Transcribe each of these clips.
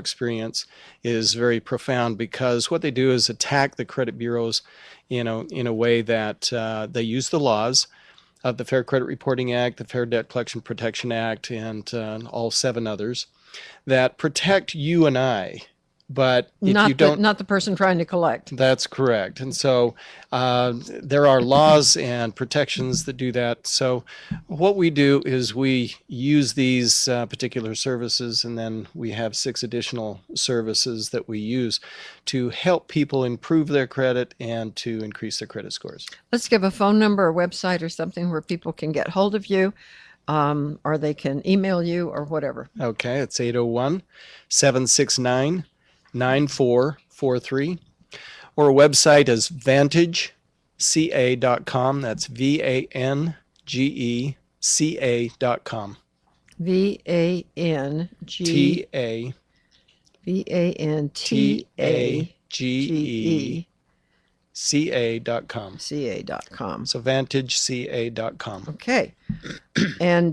experience is very profound, because what they do is attack the credit bureaus in a way that they use the laws of the Fair Credit Reporting Act, the Fair Debt Collection Protection Act, and all 7 others that protect you and I. But if you don't, not the person trying to collect. that's correct. And so there are laws and protections that do that. So what we do is we use these particular services, and then we have 6 additional services that we use to help people improve their credit and to increase their credit scores. Let's give a phone number or website or something where people can get hold of you, or they can email you or whatever. Okay, it's 801-769-9443. Or a website is vantageca.com. That's VANGECA.com. VANGECA. CA.com. So vantageca.com. Okay. And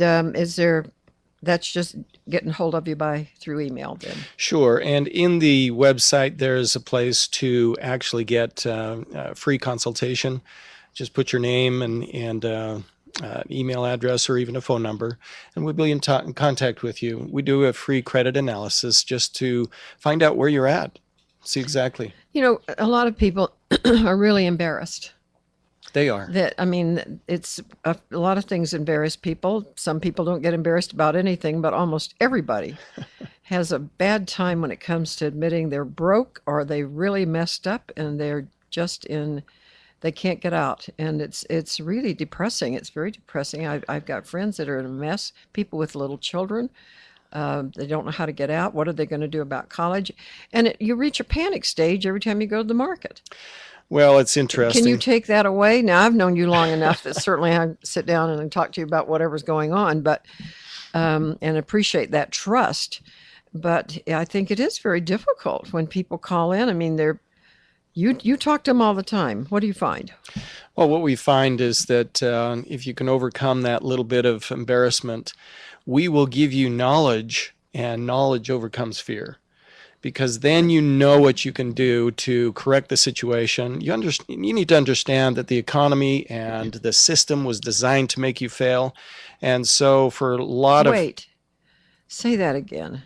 that's just getting hold of you through email then? Sure. And in the website, there's a place to actually get free consultation. Just put your name and email address or even a phone number, and we'll be in contact with you. We do a free credit analysis just to find out where you're at. See exactly. A lot of people are really embarrassed. They are. It's a lot of things embarrass people. Some people don't get embarrassed about anything, but almost everybody has a bad time when it comes to admitting they're broke or they really messed up and they're just they can't get out. And it's really depressing. It's very depressing. I've got friends that are in a mess, people with little children. They don't know how to get out. What are they going to do about college? And you reach a panic stage every time you go to the market. Well, it's interesting. Can you take that away? Now, I've known you long enough that certainly I sit down and talk to you about whatever's going on, but and appreciate that trust. But I think it is very difficult when people call in. You talk to them all the time. What do you find? Well, what we find is that if you can overcome that little bit of embarrassment, we will give you knowledge, and knowledge overcomes fear. Because then you know what you can do to correct the situation. You need to understand that the economy and the system was designed to make you fail. And so for a lot of... Wait, say that again.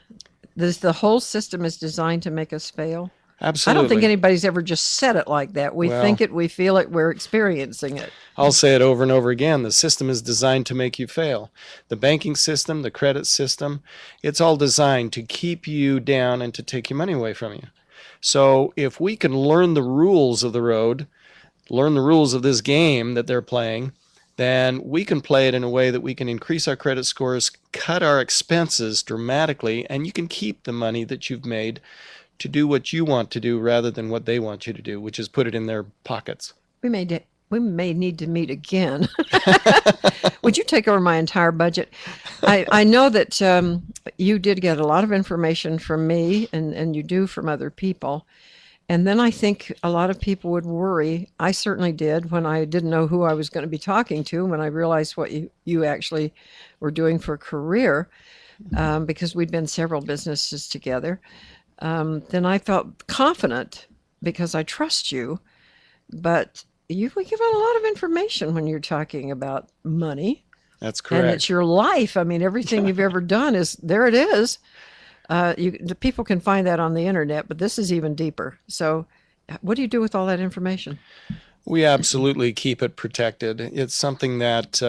The whole system is designed to make us fail? Absolutely. I don't think anybody's ever just said it like that. We think it, we feel it, we're experiencing it. I'll say it over and over again. The system is designed to make you fail. The banking system, the credit system, it's all designed to keep you down and to take your money away from you. So if we can learn the rules of the road, learn the rules of this game that they're playing, then we can play it in a way that we can increase our credit scores, cut our expenses dramatically, and you can keep the money that you've made to do what you want to do rather than what they want you to do, which is put it in their pockets. We may need to meet again. Would you take over my entire budget? I know that you did get a lot of information from me, and you do from other people. And then I think a lot of people would worry. I certainly did when I didn't know who I was going to be talking to, when I realized what you actually were doing for a career, because we'd been several businesses together. Then I felt confident because I trust you. But we give out a lot of information when you're talking about money. That's correct. And it's your life. Everything you've ever done there it is. The people can find that on the internet, but this is even deeper. So what do you do with all that information? We absolutely keep it protected. It's something that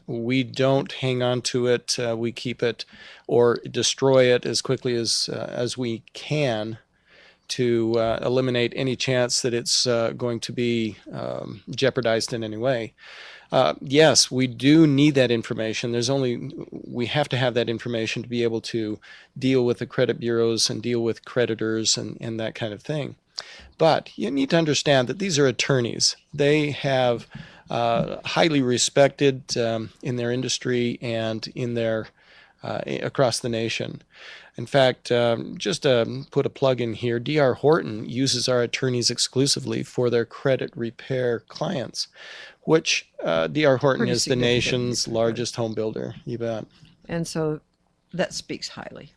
we don't hang on to it. We keep it or destroy it as quickly as we can to eliminate any chance that it's going to be jeopardized in any way. Yes, we do need that information. We have to have that information to be able to deal with the credit bureaus and deal with creditors and that kind of thing. But you need to understand that these are attorneys. They have highly respected in their industry and in their across the nation. In fact, just to put a plug in here, D.R. Horton uses our attorneys exclusively for their credit repair clients, which D.R. Horton is the nation's largest home builder. You bet. And so that speaks highly.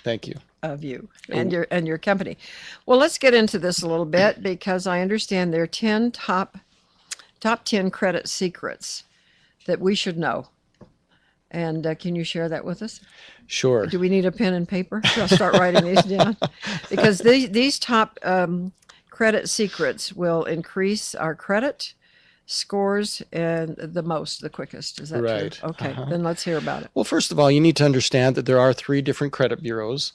Thank you. of you and your company. Well, let's get into this a little bit because I understand there are 10 top 10 credit secrets that we should know. And can you share that with us? Sure. Do we need a pen and paper? Should I start writing these down? Because these top credit secrets will increase our credit scores and the quickest. Is that Right. true? Okay, then let's hear about it. Well, first of all, you need to understand that there are 3 different credit bureaus,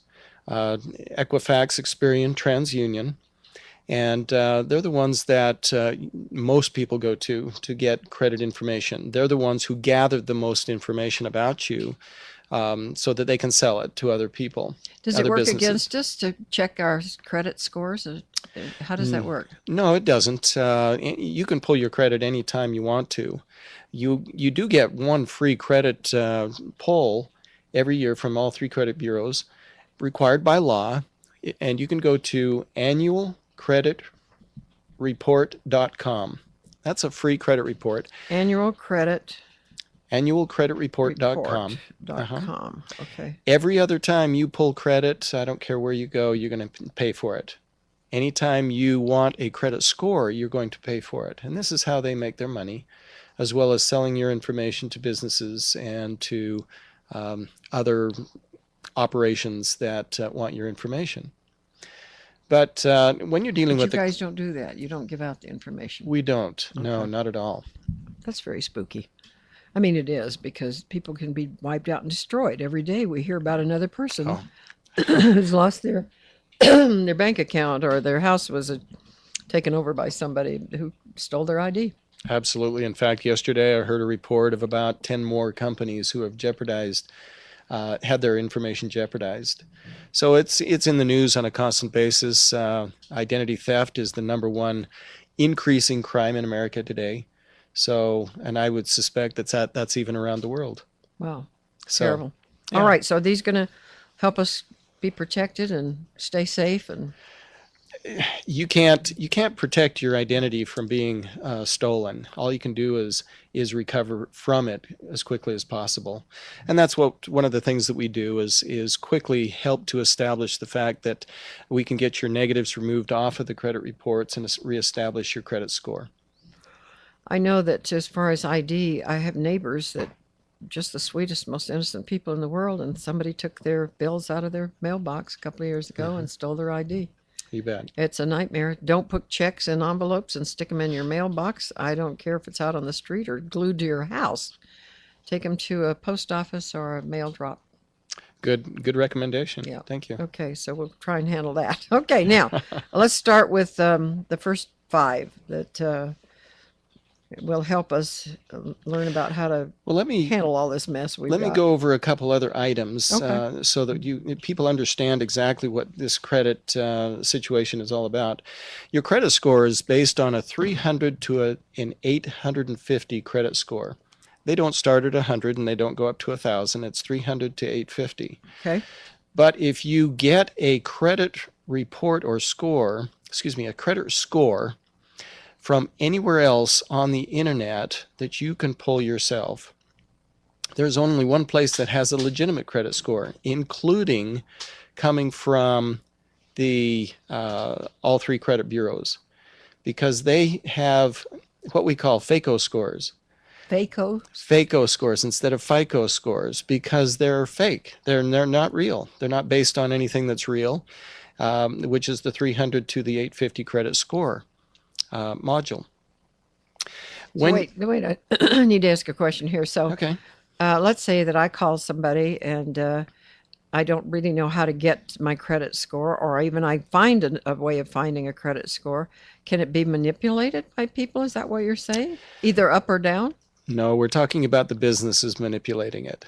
Equifax, Experian, TransUnion. And they're the ones that most people go to get credit information. They're the ones who gather the most information about you so that they can sell it to other people. Does it work against us to check our credit scores? How does that work? No, it doesn't. You can pull your credit anytime you want to. You do get one free credit pull every year from all 3 credit bureaus, required by law, and you can go to annualcreditreport.com. That's a free credit report. Annualcreditreport.com. Okay. Every other time you pull credit, I don't care where you go, you're going to pay for it. Anytime you want a credit score, you're going to pay for it. And this is how they make their money, as well as selling your information to businesses and to other operations that want your information. But when you're dealing with you guys don't do that. You don't give out the information. We don't. Okay. No, not at all. That's very spooky. I mean, it is, because people can be wiped out and destroyed. Every day we hear about another person who's lost their their bank account, or their house was taken over by somebody who stole their ID. Absolutely. In fact, yesterday I heard a report of about 10 more companies who have had their information jeopardized. So it's in the news on a constant basis. Identity theft is the #1 increasing crime in America today. So, and I would suspect that's even around the world. Wow. Terrible. Yeah. All right. So are these going to help us be protected and stay safe? And you can't protect your identity from being stolen. All you can do is recover from it as quickly as possible. And that's one of the things that we do is quickly help to establish the fact that we can get your negatives removed off of the credit reports and reestablish your credit score. I know that as far as ID, I have neighbors that just the sweetest, most innocent people in the world, and somebody took their bills out of their mailbox a couple of years ago and stole their ID. You bet. It's a nightmare. Don't put checks in envelopes and stick them in your mailbox. I don't care if it's out on the street or glued to your house. Take them to a post office or a mail drop. Good recommendation. Yeah. Thank you. Okay, so we'll try and handle that. Okay, now let's start with the first 5 that will help us learn about how to handle all this mess we've got. Let me go over a couple other items so that people understand exactly what this credit situation is all about. Your credit score is based on a 300 to an 850 credit score. They don't start at 100 and they don't go up to 1,000. It's 300 to 850. Okay. But if you get a credit report or score, a credit score from anywhere else on the internet that you can pull yourself, there's only one place that has a legitimate credit score, including coming from the all 3 credit bureaus, because they have what we call FACO scores. FACO scores instead of FICO scores, because they're fake. They're not real. They're not based on anything that's real, which is the 300 to the 850 credit score module. Wait, I need to ask a question here. So, okay. Let's say that I call somebody and I don't really know how to get my credit score, or even I find a way of finding a credit score. Can it be manipulated by people? Is that what you're saying? Either up or down? No, we're talking about the businesses manipulating it.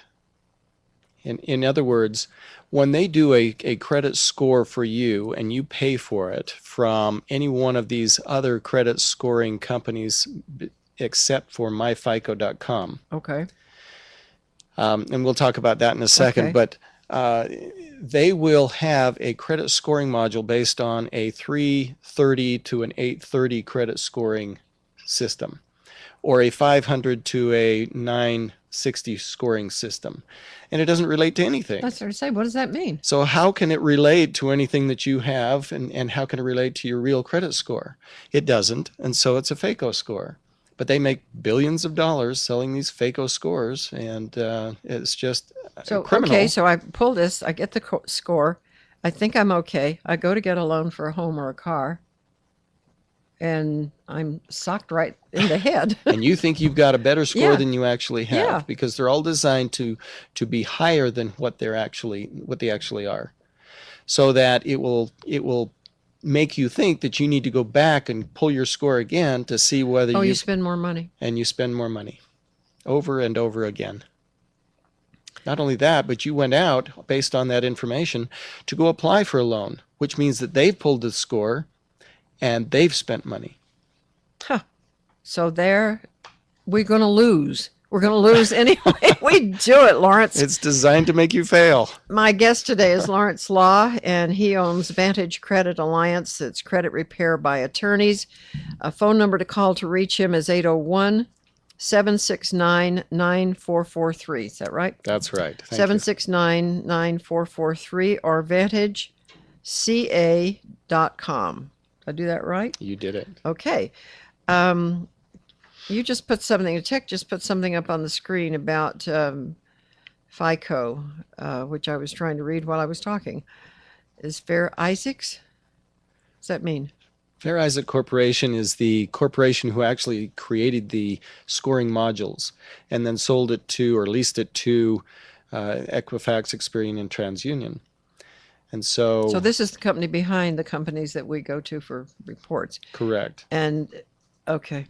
In other words, when they do a credit score for you and you pay for it from any one of these other credit scoring companies except for myfico.com. Okay. And we'll talk about that in a second. Okay. But they will have a credit scoring module based on a 330 to an 830 credit scoring system, or a 500 to a 60 scoring system, and it doesn't relate to anything. That's what I say. What does that mean? So how can it relate to anything that you have, and how can it relate to your real credit score? It doesn't, and so it's a FACO score. But they make billions of dollars selling these FACO scores, and it's just criminal. Okay, so I pull this, I get the score. I think I'm okay. I go to get a loan for a home or a car, and I'm socked right in the head. And you think you've got a better score Yeah. than you actually have, Yeah. because they're all designed to be higher than what they actually are, so that it will make you think that you need to go back and pull your score again to see whether You spend more money. and you spend more money over and over again. Not only that, but you went out based on that information to go apply for a loan, which means that they've pulled the score and they've spent money. Huh. So there, we're going to lose. We're going to lose anyway we do it, Lawrence. It's designed to make you fail. My guest today is Lawrence Law, and he owns Vantage Credit Alliance. It's credit repair by attorneys. A phone number to call to reach him is 801-769-9443. Is that right? That's right. Thank you. 769-9443 or vantageca.com. Did I do that right? You did it. Okay. You just put something, Tech just put something up on the screen about FICO, which I was trying to read while I was talking. Is Fair Isaacs? What's that mean? Fair Isaac Corporation is the corporation who actually created the scoring modules and then sold it to, or leased it to, Equifax, Experian, and TransUnion. And so this is the company behind the companies that we go to for reports. correct. And okay.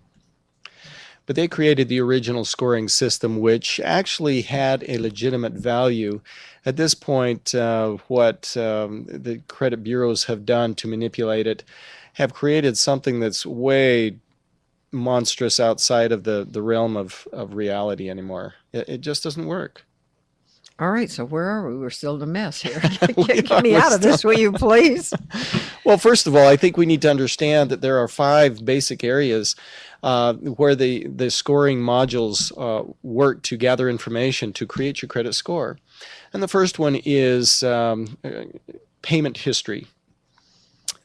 But they created the original scoring system, which actually had a legitimate value. At this point, what the credit bureaus have done to manipulate it have created something that's way monstrous outside of the realm of reality anymore. It just doesn't work. All right, so where are we? We're still in a mess here. We Get me are. out of this, will you please? Well, first of all, I think we need to understand that there are 5 basic areas where the scoring modules work to gather information to create your credit score. And the first one is payment history.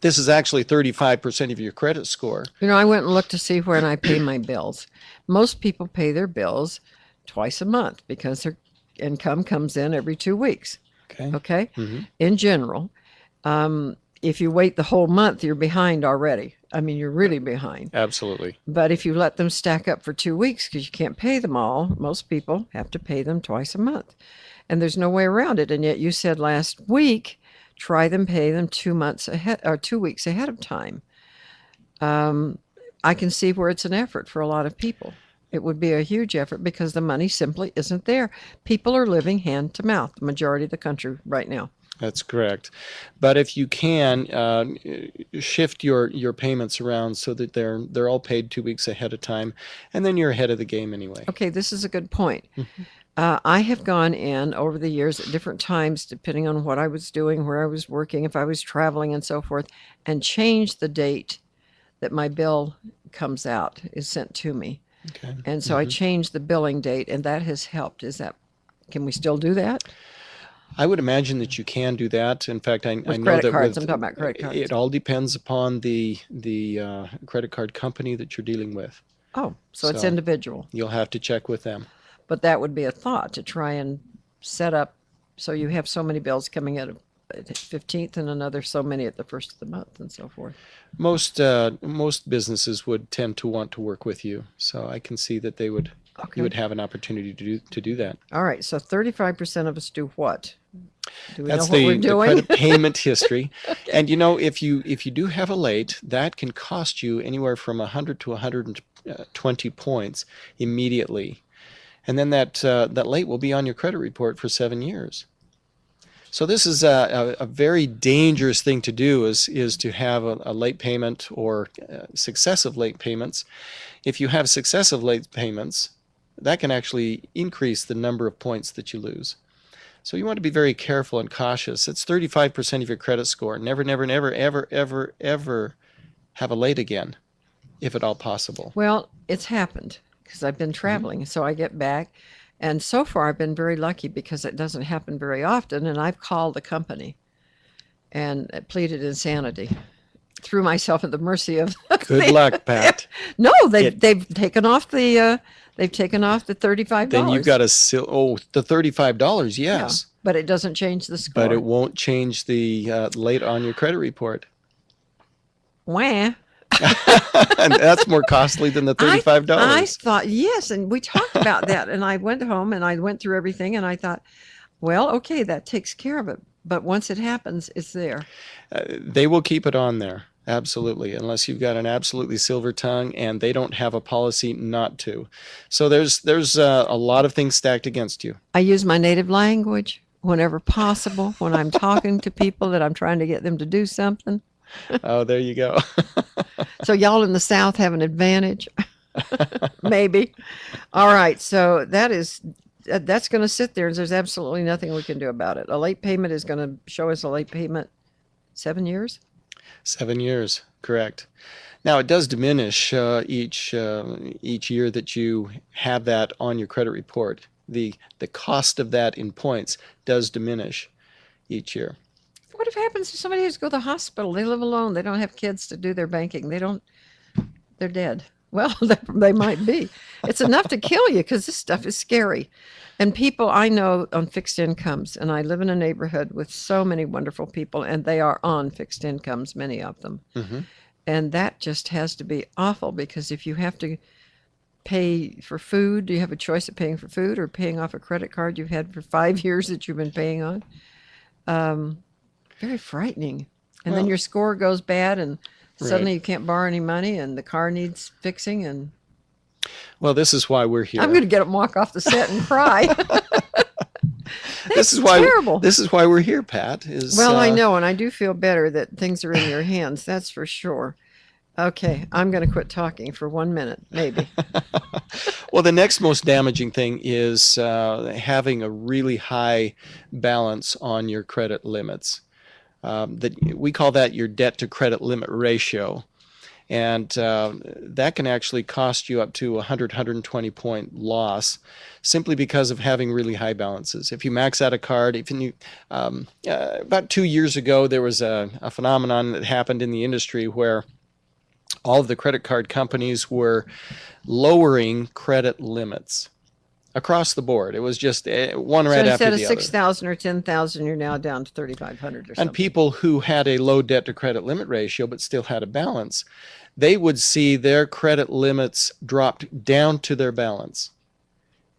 This is actually 35% of your credit score. You know, I went and looked to see when I pay my bills. Most people pay their bills twice a month because their income comes in every 2 weeks. Okay. Okay? Mm-hmm. In general, if you wait the whole month, you're behind already. I mean, you're really behind. Absolutely. But if you let them stack up for 2 weeks because you can't pay them all, most people have to pay them twice a month. And there's no way around it. And yet you said last week, try them, pay them 2 months ahead or 2 weeks ahead of time. I can see where it's an effort for a lot of people. It would be a huge effort because the money simply isn't there. People are living hand to mouth, the majority of the country right now. That's correct. But if you can shift your payments around so that they're all paid 2 weeks ahead of time, and then you're ahead of the game anyway. Okay, this is a good point. I have gone in over the years at different times, depending on what I was doing, where I was working, if I was traveling and so forth, and changed the date that my bill comes out, is sent to me. Okay. And so I changed the billing date, and that has helped. Can we still do that? I would imagine that you can do that. In fact, I know credit that cards, I'm talking about credit cards. It all depends upon the credit card company that you're dealing with. Oh, so it's So- individual. You'll have to check with them. But that would be a thought to try and set up so you have so many bills coming at the 15th and another so many at the first of the month and so forth. Most businesses would tend to want to work with you, so I can see that you would have an opportunity to do that. All right, so 35% of us do what? Do we That's know what we're the doing? credit payment history. And if you do have a late, that can cost you anywhere from 100 to 120 points immediately. And then that late will be on your credit report for 7 years. So this is a very dangerous thing to do, is to have a late payment or successive late payments. If you have successive late payments, that can actually increase the number of points that you lose. So you want to be very careful and cautious. It's 35% of your credit score. Never, never, never, ever, ever, ever have a late again, if at all possible. Well, it's happened because I've been traveling. So I get back And so far, I've been very lucky because it doesn't happen very often. And I've called the company and pleaded insanity, threw myself at the mercy of Good luck, Pat. no, It they've taken off the then you've $35. got the $35, Yeah, yes, but it doesn't change the but it score. won't change the late on your credit report. Wah. And that's more costly than the I $35. thought yes, and we talked about that, and I went home and I went through everything, and I thought, well, okay, that takes care of it. But once it happens, it's there. They will keep it on there. Absolutely, unless you've got an absolutely silver tongue and they don't have a policy not to. So there's a lot of things stacked against you. I use my native language whenever possible when I'm talking to people that I'm trying to get them to do something. Oh, there you go. So y'all in the South have an advantage, maybe. All right, so that's going to sit there. There's absolutely nothing we can do about it. A late payment is going to show us a late payment 7 years. 7 years, correct. Now it does diminish each year that you have that on your credit report. The cost of that in points does diminish each year. What if happens if somebody has to go to the hospital? They live alone. They don't have kids to do their banking. They're dead. Well, they might be. It's enough to kill you because this stuff is scary. And people I know on fixed incomes, and I live in a neighborhood with so many wonderful people, and they are on fixed incomes, many of them. Hmm. And that just has to be awful because if you have to pay for food, do you have a choice of paying for food or paying off a credit card you've had for 5 years that you've been paying on? Um, Very frightening. And then Well, your score goes bad, and right. suddenly you can't borrow any money, and the car needs fixing. And Well, this is why we're I'm going here. to get up and walk off the set and cry. This That's is why terrible. this is why we're here, Pat. Is Well, I know, and I do feel better that things are in your hands. That's for sure. Okay, I'm going to quit talking for 1 minute, maybe. Well, the next most damaging thing is having a really high balance on your credit limits. That we call that your debt to credit limit ratio, and that can actually cost you up to 120 point loss simply because of having really high balances. If you max out a card, about 2 years ago, there was a phenomenon that happened in the industry where all of the credit card companies were lowering credit limits across the board. It was just one So right after instead of the other. 6,000 or 10,000, you're now down to 3,500 or And something. people who had a low debt to credit limit ratio but still had a balance, they would see their credit limits dropped down to their balance.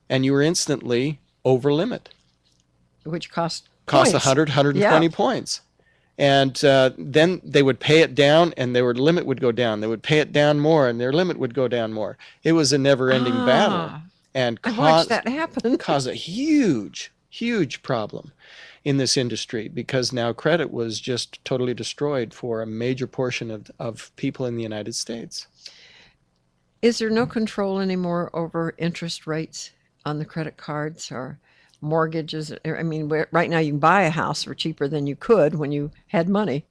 And you were instantly over limit. Which cost Cost points. 100, Yeah. 120 points. And then they would pay it down and their limit would go down. They would pay it down more and their limit would go down more. It was a never ending battle Ah, and I watched caused, that happen. caused a huge, huge problem in this industry because now credit was just totally destroyed for a major portion of people in the United States. Is there no control anymore over interest rates on the credit cards or mortgages? I mean, right now you can buy a house for cheaper than you could when you had money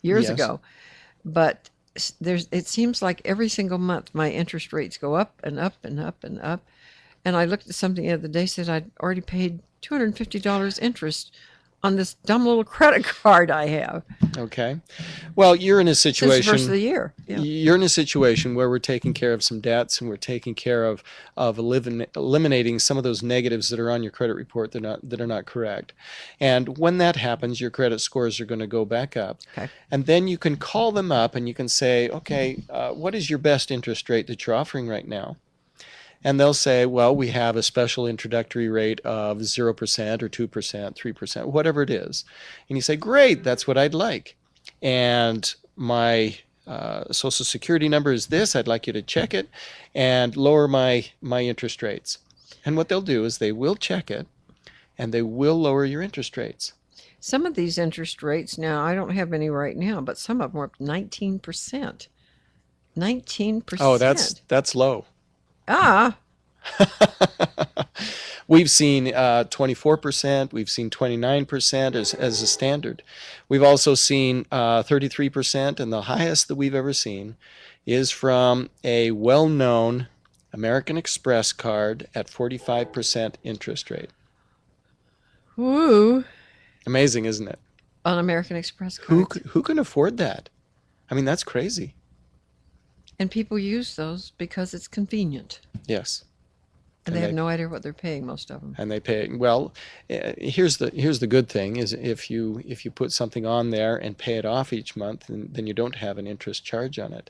years Yes. ago. But it seems like every single month my interest rates go up and up and up and up. And I looked at something the other day, said I'd already paid $250 interest on this dumb little credit card I have Okay. Well, since the first of the year. Yeah. you're in a situation where we're taking care of some debts and we're taking care of eliminating some of those negatives that are on your credit report that are not correct. And when that happens, your credit scores are going to go back up. Okay. And then you can call them up and you can say, okay, what is your best interest rate that you're offering right now? And they'll say, well, we have a special introductory rate of 0% or 2%, 3%, whatever it is. And you say, great, that's what I'd like. And my social security number is this. I'd like you to check it and lower my interest rates. And what they'll do is they will check it and they will lower your interest rates. Some of these interest rates now, I don't have any right now, but some of them are up 19%. Oh, 19%. that's low. Ah, We've seen 24%, we've seen 29% as a standard. We've also seen 33%, and the highest that we've ever seen is from a well known American Express card at 45% interest rate. Woo. Amazing, isn't it? On American Express Who cards. who can afford that? I mean, that's crazy. And people use those because it's convenient. Yes. And they And have they no idea what they're paying, most of them. and they pay well. Here's the good thing is if you put something on there and pay it off each month, then you don't have an interest charge on it.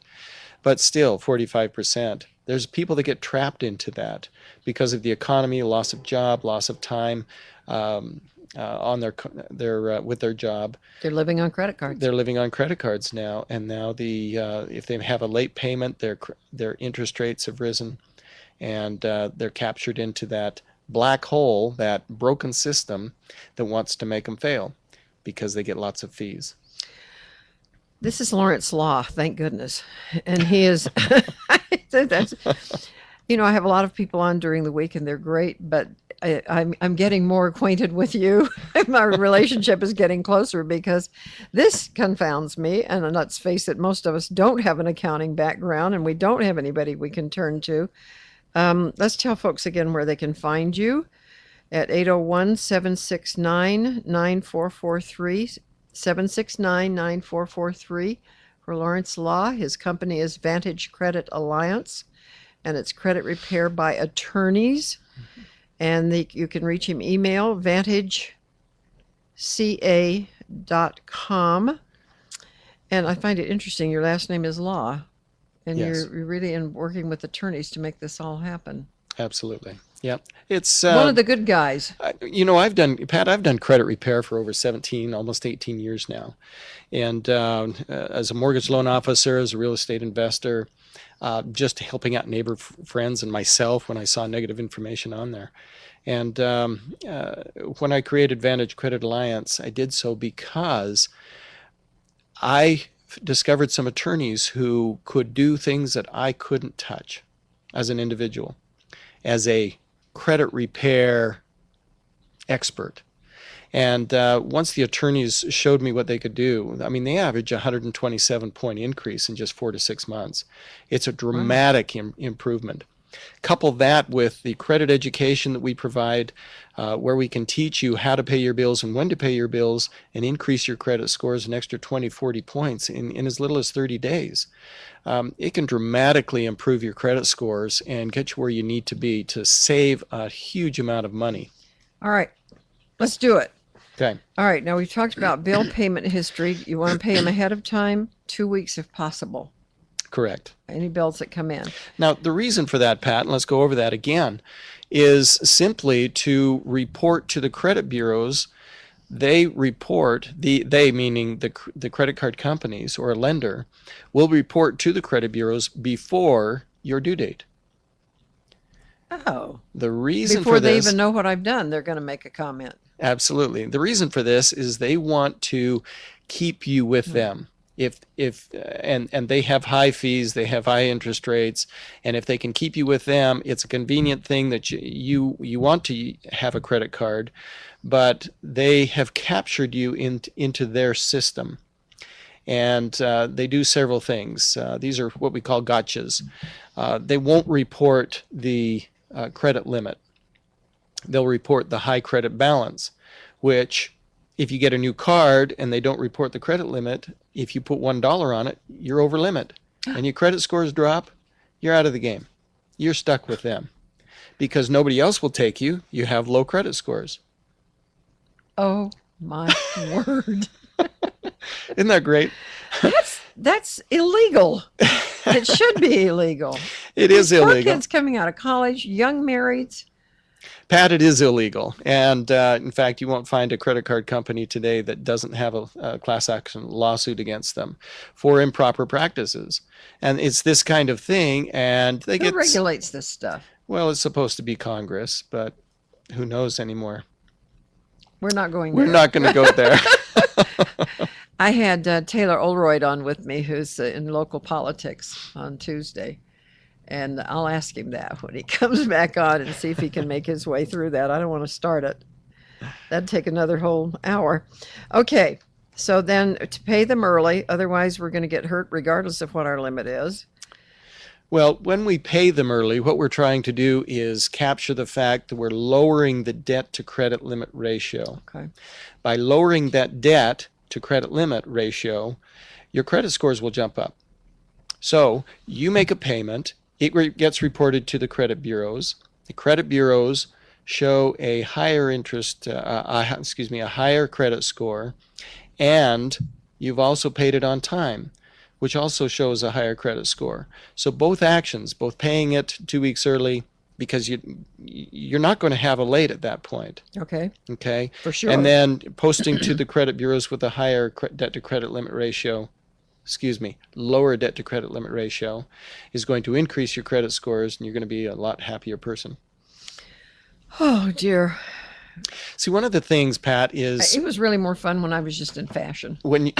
But still, 45%. There's people that get trapped into that because of the economy, loss of job, loss of time um, on their with their job. They're living on credit cards. They're living on credit cards now, and now if they have a late payment, their interest rates have risen, and they're captured into that black hole, that broken system that wants to make them fail because they get lots of fees. This is Lawrence Law, thank goodness. And he is, that's, I have a lot of people on during the week and they're great, but I'm getting more acquainted with you. My relationship is getting closer because this confounds me. And let's face it, most of us don't have an accounting background and we don't have anybody we can turn to. Let's tell folks again where they can find you at 801-769-9443. 769-9443 for Lawrence Law. His company is Vantage Credit Alliance, and it's credit repair by attorneys. And you can reach him email vantageca.com. And I find it interesting. Your last name is Law, and Yes. you're really working with attorneys to make this all happen. Absolutely. Yeah. It's One of the good guys. I've done credit repair for over 17, almost 18 years now. And as a mortgage loan officer, as a real estate investor, just helping out neighbor friends and myself when I saw negative information on there. And when I created Vantage Credit Alliance, I did so because I discovered some attorneys who could do things that I couldn't touch as an individual, as a credit repair expert. And once the attorneys showed me what they could do, I mean, they average a 127-point increase in just 4 to 6 months. It's a dramatic improvement. Couple that with the credit education that we provide, where we can teach you how to pay your bills and when to pay your bills and increase your credit scores an extra 20, 40 points in as little as 30 days. It can dramatically improve your credit scores and get you where you need to be to save a huge amount of money. All right, let's do it. Okay. All right, now we've talked about bill payment history. You want to pay them ahead of time, 2 weeks if possible. Correct. Any bills that come in. Now, the reason for that, Pat, and let's go over that again, is simply to report to the credit bureaus. They report, they meaning the credit card companies or a lender, will report to the credit bureaus before your due date. Oh. The reason Before for they this, even know what I've done, they're going to make a comment. absolutely. The reason for this is they want to keep you with them. And they have high fees, they have high interest rates, and if they can keep you with them, it's a convenient thing that you want to have a credit card, but they have captured you into their system. And they do several things. These are what we call gotchas. They won't report the credit limit. They'll report the high credit balance, which if you get a new card and they don't report the credit limit, if you put $1 on it, you're over limit. And your credit scores drop, you're out of the game. You're stuck with them because nobody else will take you. You have low credit scores. Oh my word. Isn't that great? That's illegal. It should be illegal. It is Poor illegal. kids coming out of college, young marrieds. Pat, it is illegal. And in fact, you won't find a credit card company today that doesn't have a class action lawsuit against them for improper practices. And it's this kind of thing. And they Who regulates this stuff? Well, it's supposed to be Congress, but who knows anymore? We're not going We're there. not going to go there. I had Taylor Oldroyd on with me, who's in local politics, on Tuesday. And I'll ask him that when he comes back on and see if he can make his way through that. I don't want to start it. That'd take another whole hour. Okay, so then to pay them early, otherwise we're going to get hurt regardless of what our limit is. Well, when we pay them early, what we're trying to do is capture the fact that we're lowering the debt to credit limit ratio. Okay. By lowering that debt to credit limit ratio, your credit scores will jump up. So you make a payment, it gets reported to the credit bureaus. The credit bureaus show a higher a higher credit score, and you've also paid it on time, which also shows a higher credit score. So both actions, both paying it 2 weeks early, because you're not going to have a late at that point. Okay. Okay. For sure. And then posting to the credit bureaus with a higher debt to credit limit ratio, lower debt to credit limit ratio, is going to increase your credit scores, and you're going to be a lot happier person. Oh dear. See, one of the things, Pat, is It was really more fun when I was just in fashion. when you,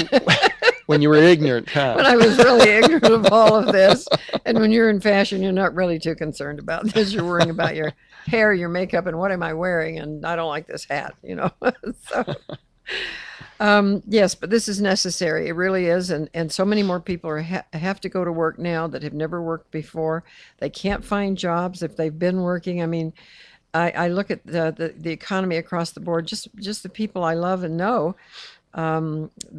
when you were ignorant, huh? When I was really ignorant of all of this. And when you're in fashion, you're not really too concerned about this. You're worrying about your hair, your makeup, and what am I wearing? And I don't like this hat, you know. Yes, but this is necessary. It really is. And so many more people have to go to work now that have never worked before. They can't find jobs if they've been working. I mean, I look at the economy across the board, just the people I love and know.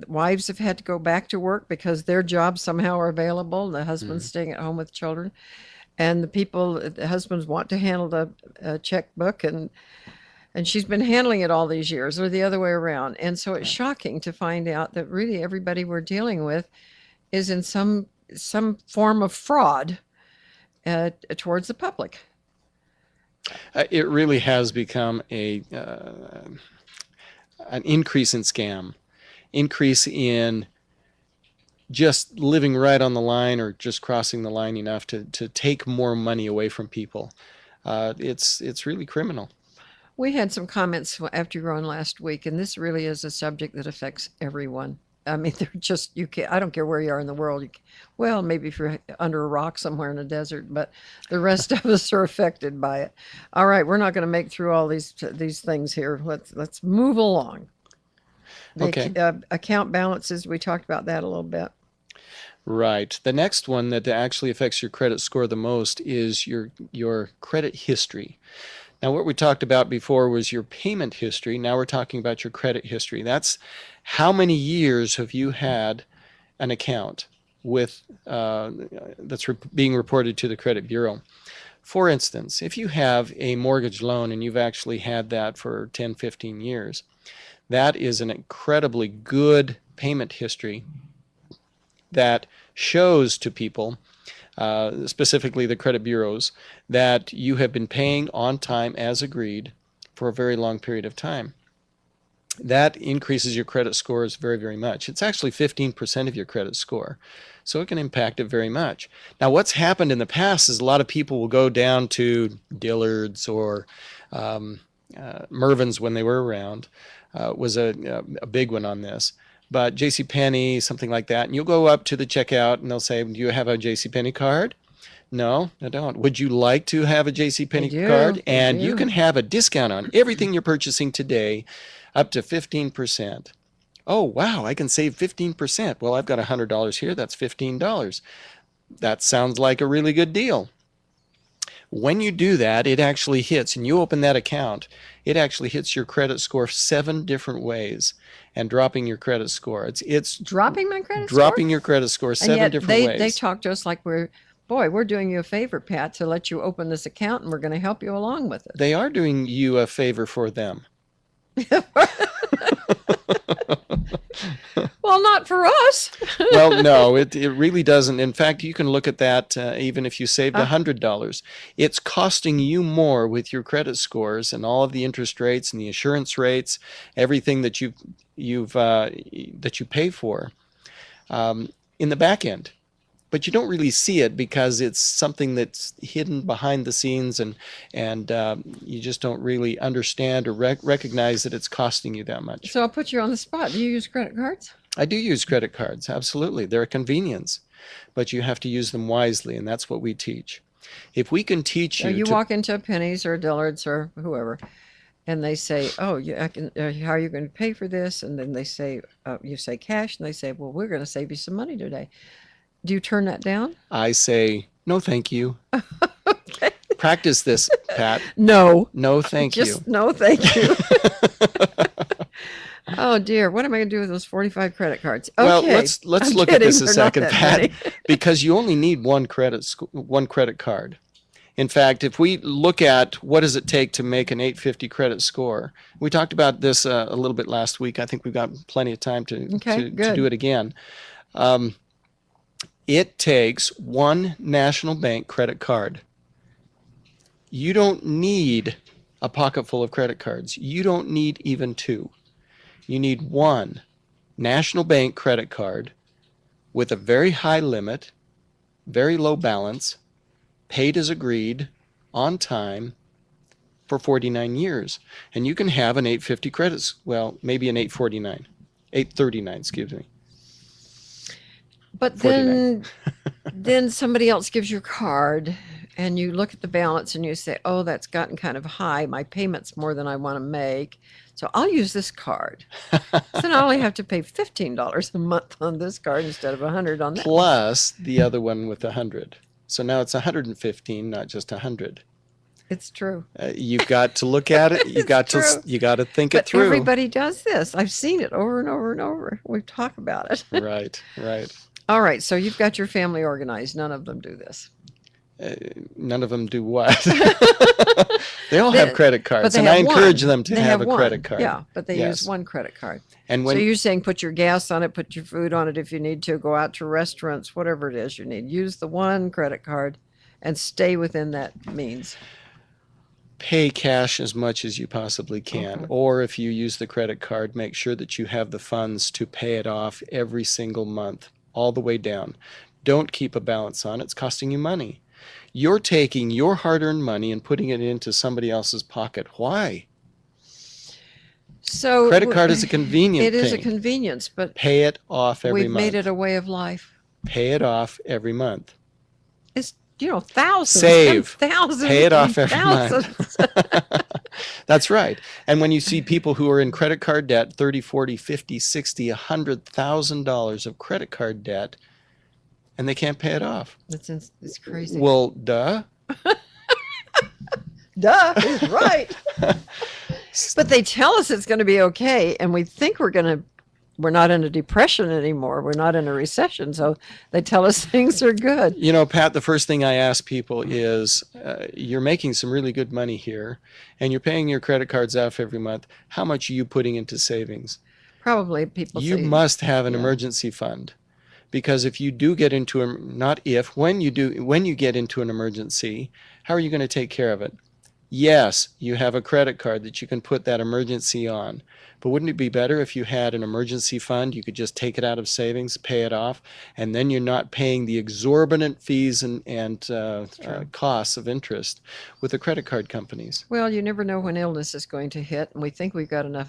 Wives have had to go back to work because their jobs somehow are available. The husband's staying at home with children, and the husbands want to handle the checkbook, and she's been handling it all these years, or the other way around. And so it's shocking to find out that really everybody we're dealing with is in some form of fraud towards the public. It really has become an increase in scam, increase in just living right on the line or just crossing the line enough to take more money away from people. It's really criminal. We had some comments after you were on last week, and this really is a subject that affects everyone. I mean, they're just, you can't, I don't care where you are in the world. Well, maybe if you're under a rock somewhere in a desert, but the rest of us are affected by it. All right, we're not going to make through all these things here. Let's move along. Okay. Account balances, we talked about that a little bit. Right. The next one that actually affects your credit score the most is your credit history. Now, what we talked about before was your payment history. Now we're talking about your credit history. That's how many years have you had an account with that's being reported to the credit bureau. For instance, if you have a mortgage loan and you've actually had that for 10, 15 years, that is an incredibly good payment history that shows to people, specifically the credit bureaus, that you have been paying on time as agreed for a very long period of time. That increases your credit scores very, very much. It's actually 15% of your credit score, so it can impact it very much. Now, what's happened in the past is a lot of people will go down to Dillard's or Mervyn's when they were around, was a big one on this. But JCPenney, something like that, and you'll go up to the checkout and they'll say, "Do you have a JCPenney card?" "No, I don't." "Would you like to have a JCPenney card?" And you can have a discount on everything you're purchasing today, up to 15%. "Oh, wow, I can save 15%. Well, I've got $100 here. That's $15. That sounds like a really good deal." When you do that, it actually hits, and you open that account, it actually hits your credit score 7 different ways and dropping your credit score. It's dropping my credit dropping score? your credit score 7 and yet different ways. They talk to us like we're doing you a favor, Pat, to let you open this account, and we're going to help you along with it. They are doing you a favor for them. Well, not for us. Well, no, it really doesn't. In fact, you can look at that even if you saved $100. It's costing you more with your credit scores and all of the interest rates and the insurance rates, everything that you pay for in the back end. But you don't really see it because it's something that's hidden behind the scenes, and you just don't really understand or recognize that it's costing you that much. So I'll put you on the spot. Do you use credit cards? I do use credit cards, absolutely. They're a convenience, but you have to use them wisely, and that's what we teach. If we can teach you, you walk into a Penny's or a Dillard's or whoever, and they say, "Oh, how are you going to pay for this?" And then they say, you say cash, and they say, "Well, we're going to save you some money today." Do you turn that down? I say, No, thank you. Okay. Practice this, Pat. No, No, thank you. just no, thank you. Oh dear, what am I going to do with those 45 credit cards? Well, Okay, let's I'm look at kidding. this a They're not second, that Pat, many. because you only need one credit card. In fact, if we look at what does it take to make an 850 credit score, we talked about this a little bit last week. I think we've got plenty of time Okay, to do good. it again. It takes one national bank credit card. You don't need a pocket full of credit cards. You don't need even two. You need one national bank credit card with a very high limit, very low balance, paid as agreed, on time, for 49 years. And you can have an 850 credits, well, maybe an 849, 839, excuse me, But 49. then somebody else gives you a card and you look at the balance and you say, "Oh, that's gotten kind of high. My payment's more than I want to make. So I'll use this card." So then I only have to pay $15 a month on this card instead of 100 on that one. Plus the other one with 100. So now it's 115, not just 100. It's true. You've got to look at it. It's true. You got to think it But through. everybody does this. I've seen it over and over and over. We talk about it. Right, right. All right, so you've got your family organized. None of them do this. None of them do what? They all have They, credit but cards, they and I have encourage one. them to They have have a credit one. card. Yeah, but they use Yes. one credit card. And So when you're saying put your gas on it, put your food on it if you need to, go out to restaurants, whatever it is you need. Use the one credit card and stay within that means. pay cash as much as you possibly can, Okay. or if you use the credit card, make sure that you have the funds to pay it off every single month, all the way down. Don't keep a balance on it. It's costing you money. You're taking your hard earned money and putting it into somebody else's pocket. Why? Credit So card is a it convenient is a thing. convenience, but Pay it off every we've made it month. a way of life. Pay it off every month. It's, thousands and Save. thousands Pay it and off every month. thousands. That's right. And when you see people who are in credit card debt, 30, 40, 50, 60, $100,000 of credit card debt, and they can't pay it off. It's crazy. Well, duh. Duh, he's right. But they tell us it's going to be okay, and we think we're not in a depression anymore. We're not in a recession, so they tell us things are good. You know, Pat, the first thing I ask people is you're making some really good money here, and you're paying your credit cards off every month. How much are you putting into savings? Probably people You say, must have an yeah, emergency fund. Because if you do get into a, not if, when you get into an emergency, how are you going to take care of it? Yes, you have a credit card that you can put that emergency on. But wouldn't it be better if you had an emergency fund? You could just take it out of savings, pay it off, and then you're not paying the exorbitant fees and true. costs of interest with the credit card companies. Well, you never know when illness is going to hit, and we think we've got enough,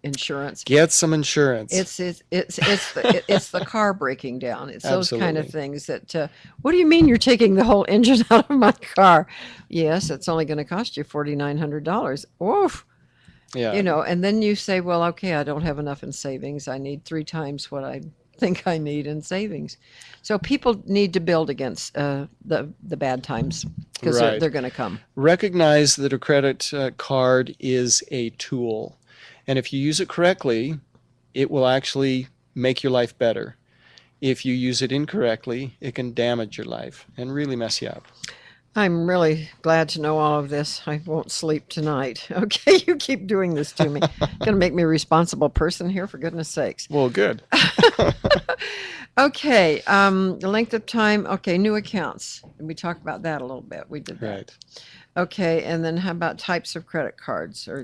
insurance. Get some insurance. It's the car breaking down. It's those kind of Absolutely. things that. What do you mean you're taking the whole engine out of my car? Yes, it's only going to cost you $4,900. Oof. Yeah. And then you say, well, okay, I don't have enough in savings. I need three times what I think I need in savings. So people need to build against the bad times because Right. they're going to come. Recognize that a credit card is a tool. And if you use it correctly, it will actually make your life better. If you use it incorrectly, it can damage your life and really mess you up. I'm really glad to know all of this. I won't sleep tonight. Okay, you keep doing this to me. Going to make me a responsible person here, for goodness sakes. Well, good. Okay, the length of time. Okay, new accounts. We talked about that a little bit. We did that. Right. Okay, and then how about types of credit cards? Or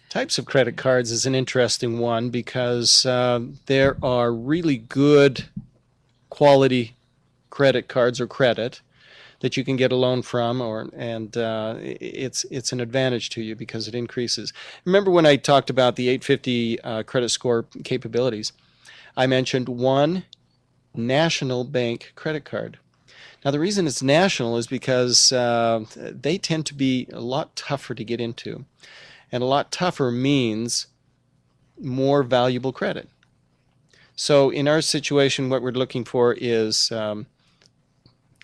Types of credit cards is an interesting one because there are really good quality credit cards or credit that you can get a loan from, and it's an advantage to you because it increases. Remember when I talked about the 850 credit score capabilities? I mentioned one national bank credit card. Now the reason it's national is because they tend to be a lot tougher to get into, and a lot tougher means more valuable credit. So in our situation, what we're looking for is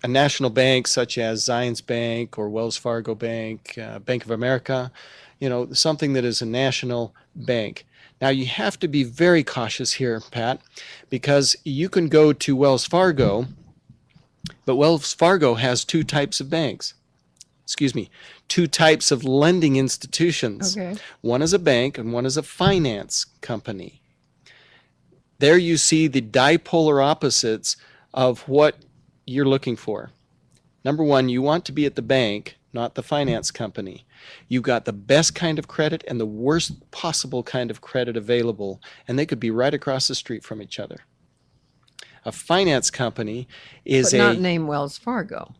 a national bank such as Zions Bank or Wells Fargo Bank, Bank of America, something that is a national bank. Now, you have to be very cautious here, Pat, because you can go to Wells Fargo, but Wells Fargo has two types of banks. Excuse me, two types of lending institutions. Okay. One is a bank and one is a finance company. There you see the dipolar opposites of what you're looking for. Number one, you want to be at the bank, not the finance company. You got the best kind of credit and the worst possible kind of credit available, and they could be right across the street from each other. A finance company is But not name Wells Fargo.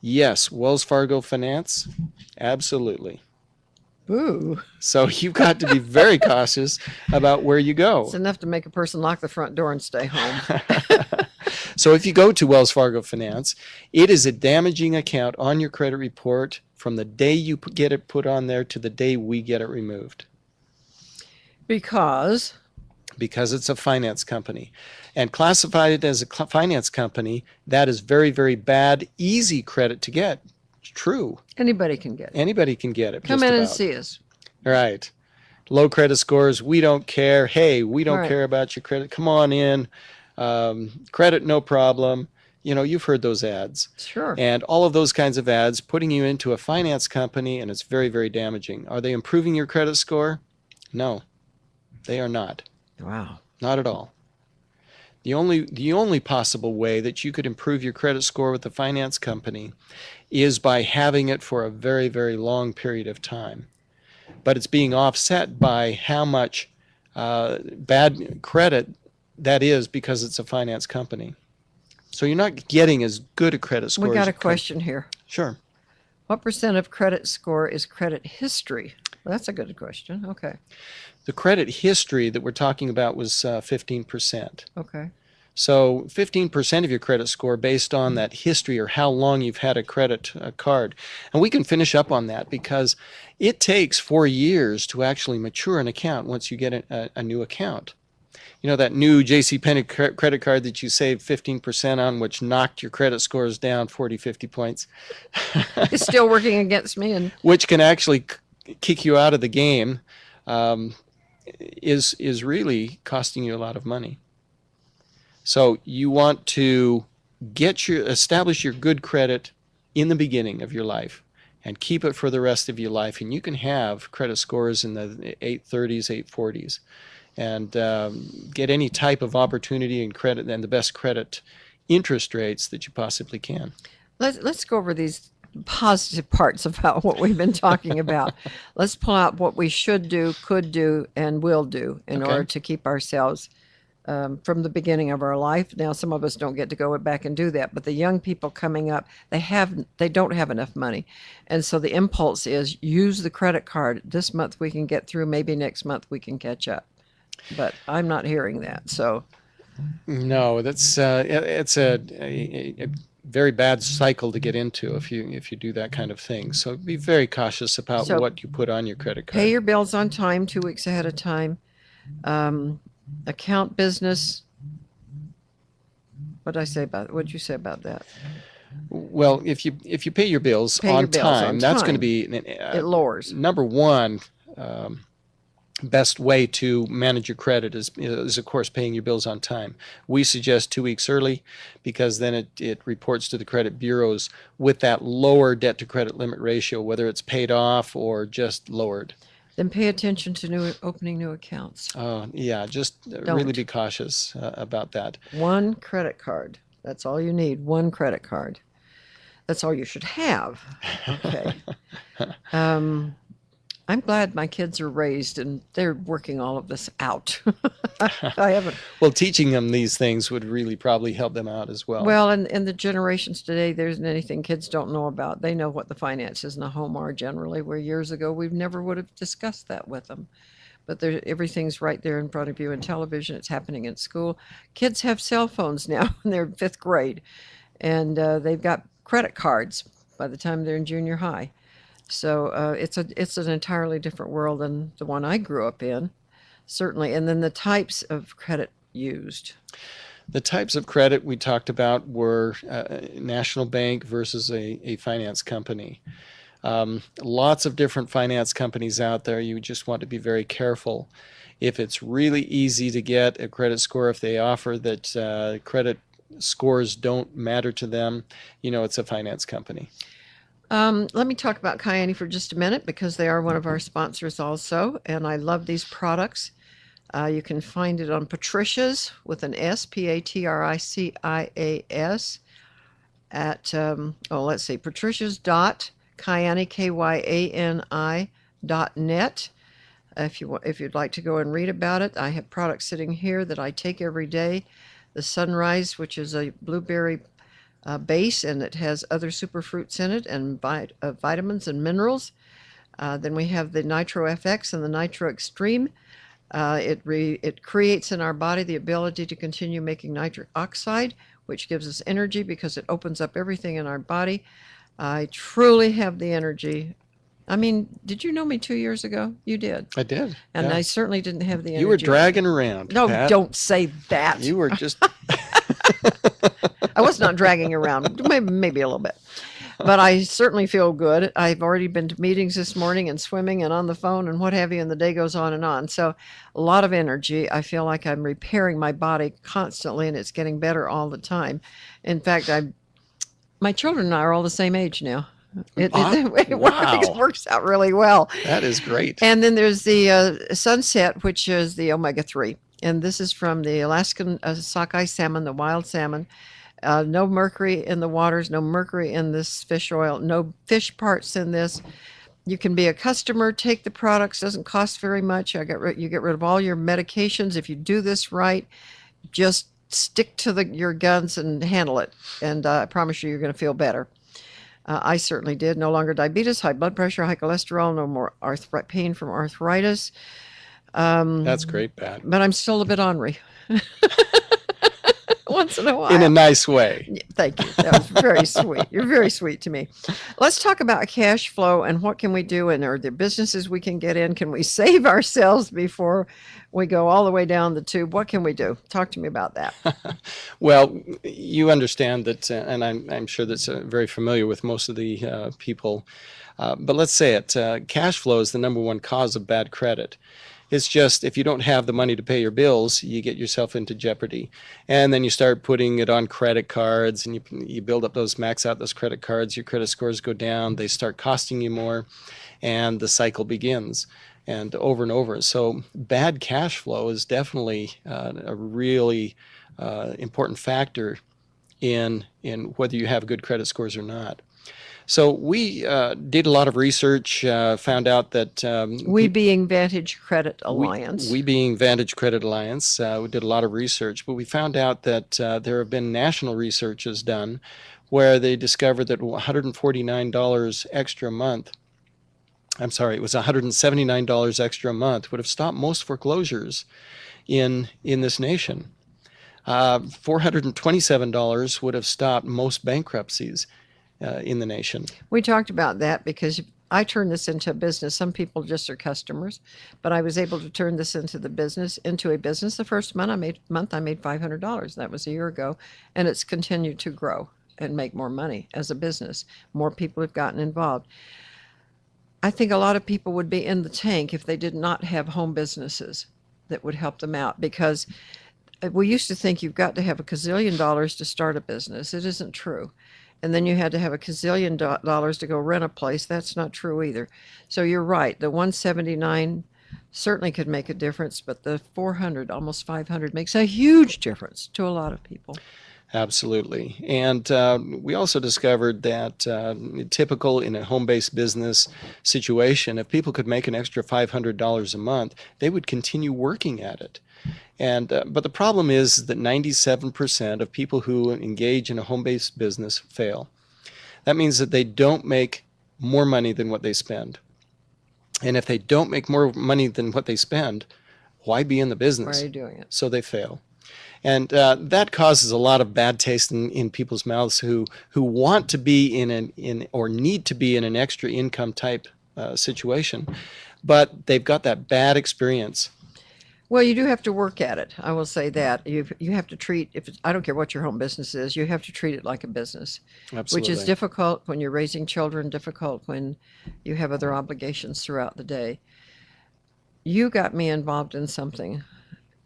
Yes, Wells Fargo Finance, absolutely. Boo. So you've got to be very cautious about where you It's go. enough to make a person lock the front door and stay home. So if you go to Wells Fargo Finance, it is a damaging account on your credit report from the day you get it put on there to the day we get it removed. Because It's a finance company. And classified as a finance company, that is very, very bad, easy credit to get. It's true. anybody can get it. Anybody can get it. Come just in and about. see us. Right. Low credit scores, we don't care. Hey, we don't Right. care about your credit. Come on in. Credit, no problem. You've heard those ads. Sure. And all of those kinds of ads putting you into a finance company, and it's very, very damaging. Are they improving your credit score? No, they are not. Wow. Not at all. The only possible way that you could improve your credit score with the finance company is by having it for a very, very long period of time. But it's being offset by how much bad credit that is because it's a finance company. So you're not getting as good a credit score. We got as a you could. question here. Sure. What percent of credit score is credit history? Well, that's a good question. Okay. The credit history that we're talking about was 15%. Okay. So 15% of your credit score based on that history or how long you've had a credit card. And we can finish up on that because it takes 4 years to actually mature an account once you get a new account. That new JCPenney credit card that you saved 15% on, which knocked your credit scores down 40, 50 points. It's still working against me. And which can actually kick you out of the game, is really costing you a lot of money. So you want to establish your good credit in the beginning of your life and keep it for the rest of your life. And you can have credit scores in the 830s, 840s, and get any type of opportunity and credit and the best credit interest rates that you possibly can. let's go over these positive parts about what we've been talking about. Let's pull out what we should do, could do, and will do in Okay. order to keep ourselves from the beginning of our life. Now, some of us don't get to go back and do that, but the young people coming up, they don't have enough money, and so the impulse is use the credit card. This month we can get through. Maybe next month we can catch up. But I'm not hearing that. So No, it's a very bad cycle to get into if you do that kind of thing. So be very cautious about So what you put on your credit card. pay your bills on time, 2 weeks ahead of time. Account business. What did I say about? What did you say about that? Well, if you pay your bills Pay your on bills time, on that's going to time. be It lowers. number one. Best way to manage your credit is of course paying your bills on time. We suggest 2 weeks early because then it reports to the credit bureaus with that lower debt to credit limit ratio, whether it's paid off or just lowered. Then pay attention to opening new accounts. Yeah, just really be cautious about that. One credit card. That's all you need. One credit card. That's all you should have. Okay. I'm glad my kids are raised and they're working all of this out. I haven't. Well, teaching them these things would really probably help them out as well. Well, and the generations today, there isn't anything kids don't know about. They know what the finances in the home are generally, where years ago we never would have discussed that with them. But everything's right there in front of you in television. It's happening in school. Kids have cell phones now and they're in 5th grade. And they've got credit cards by the time they're in junior high. So it's an entirely different world than the one I grew up in, certainly. And then the types of credit used. The types of credit we talked about were national bank versus a finance company. Lots of different finance companies out there. You just want to be very careful. If it's really easy to get a credit score, if they offer that credit scores don't matter to them, it's a finance company. Let me talk about Cayenne for just a minute because they are one of our sponsors also, and I love these products. You can find it on Patricia's with an S, Patricias, at, let's see, Patricias.Kayani, Kyani.net. If you'd like to go and read about it, I have products sitting here that I take every day. The Sunrise, which is a blueberry base, and it has other superfruits in it and vitamins and minerals. Then we have the Nitro FX and the Nitro Extreme. It creates in our body the ability to continue making nitric oxide, which gives us energy because it opens up everything in our body. I truly have the energy. I mean, did you know me 2 years ago? You did. I did. And yeah. I certainly didn't have the energy. You were dragging around. No, Pat. don't say that. You were just. I was not dragging around, maybe a little bit. But I certainly feel good. I've already been to meetings this morning and swimming and on the phone and what have you, and the day goes on and on. So a lot of energy. I feel like I'm repairing my body constantly, and it's getting better all the time. In fact, my children and I are all the same age now. It works out really well. That is great. And then there's the Sunset, which is the omega-3. And this is from the Alaskan sockeye salmon, the wild salmon. No mercury in the waters, no mercury in this fish oil, no fish parts in this. You can be a customer, take the products, doesn't cost very much. You get rid of all your medications. If you do this right, just stick to your guns and handle it. And I promise you're going to feel better. I certainly did. No longer diabetes, high blood pressure, high cholesterol, no more pain from arthritis. That's great, Pat. But I'm still a bit ornery. Once in a while. In a nice way. Thank you. That was very sweet. You're very sweet to me. Let's talk about cash flow and what can we do, and are there businesses we can get in? Can we save ourselves before we go all the way down the tube? What can we do? Talk to me about that. Well, you understand that, and I'm sure that's very familiar with most of the people, but let's say it, cash flow is the number one cause of bad credit. It's just if you don't have the money to pay your bills, you get yourself into jeopardy. And then you start putting it on credit cards, and you build up max out those credit cards. Your credit scores go down. They start costing you more, and the cycle begins and over. So bad cash flow is definitely a really important factor in whether you have good credit scores or not. So we did a lot of research, found out that... we being Vantage Credit Alliance. We being Vantage Credit Alliance, we did a lot of research, but we found out that there have been national researches done where they discovered that $149 extra a month, I'm sorry, it was $179 extra a month would have stopped most foreclosures in this nation. $427 would have stopped most bankruptcies in the nation. We talked about that because I turned this into a business. Some people just are customers, but I was able to turn this into a business. The first month I made $500. That was a year ago, and it's continued to grow and make more money as a business. More people have gotten involved. I think a lot of people would be in the tank if they did not have home businesses that would help them out, because we used to think you've got to have a gazillion dollars to start a business. It isn't true. And then you had to have a gazillion dollars to go rent a place. That's not true either. So you're right. The 179 certainly could make a difference, but the 400, almost 500, makes a huge difference to a lot of people. Absolutely. And we also discovered that typical in a home-based business situation, if people could make an extra $500 a month, they would continue working at it. And but the problem is that 97% of people who engage in a home-based business fail. That means that they don't make more money than what they spend. And if they don't make more money than what they spend, why be in the business? Why are you doing it? So they fail. And that causes a lot of bad taste in people's mouths who want to be or need to be in an extra income type situation, but they've got that bad experience. Well, you do have to work at it. I will say that you have to treat if it's, I don't care what your home business is, you have to treat it like a business, which is Absolutely. difficult when you're raising children, difficult when you have other obligations throughout the day. You got me involved in something,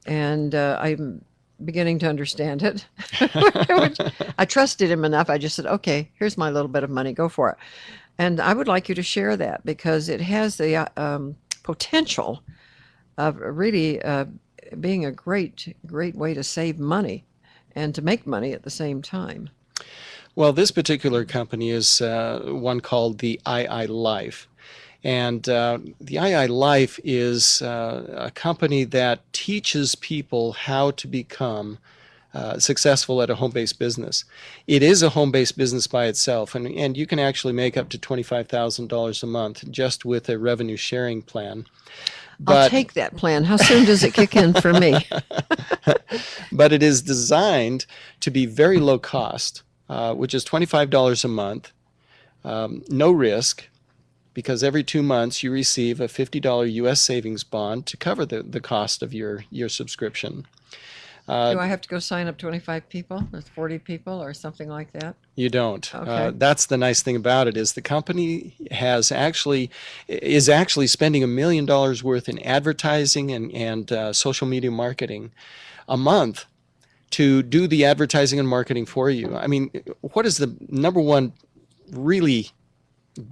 and I'm beginning to understand it. Which I trusted him enough. I just said, "Okay, here's my little bit of money. Go for it." And I would like you to share that because it has the potential of really being a great way to save money and to make money at the same time. Well, this particular company is one called the II Life. And the II Life is a company that teaches people how to become successful at a home-based business. It is a home-based business by itself, and you can actually make up to $25,000 a month just with a revenue sharing plan. I'll But take that plan. How soon does it kick in for me? but it is designed to be very low cost, which is $25 a month, no risk, because every 2 months you receive a $50 US savings bond to cover the cost of your subscription. Do I have to go sign up 25 people or 40 people or something like that? You don't. Okay. That's the nice thing about it is the company is actually spending $1 million worth in advertising and social media marketing a month to do the advertising and marketing for you. I mean, what is the number one really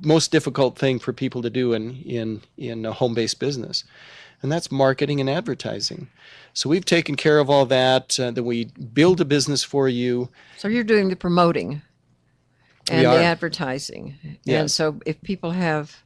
most difficult thing for people to do in a home-based business? And that's marketing and advertising. So we've taken care of all that. That we build a business for you. So you're doing the promoting We and the are. advertising. And Yes. so if people have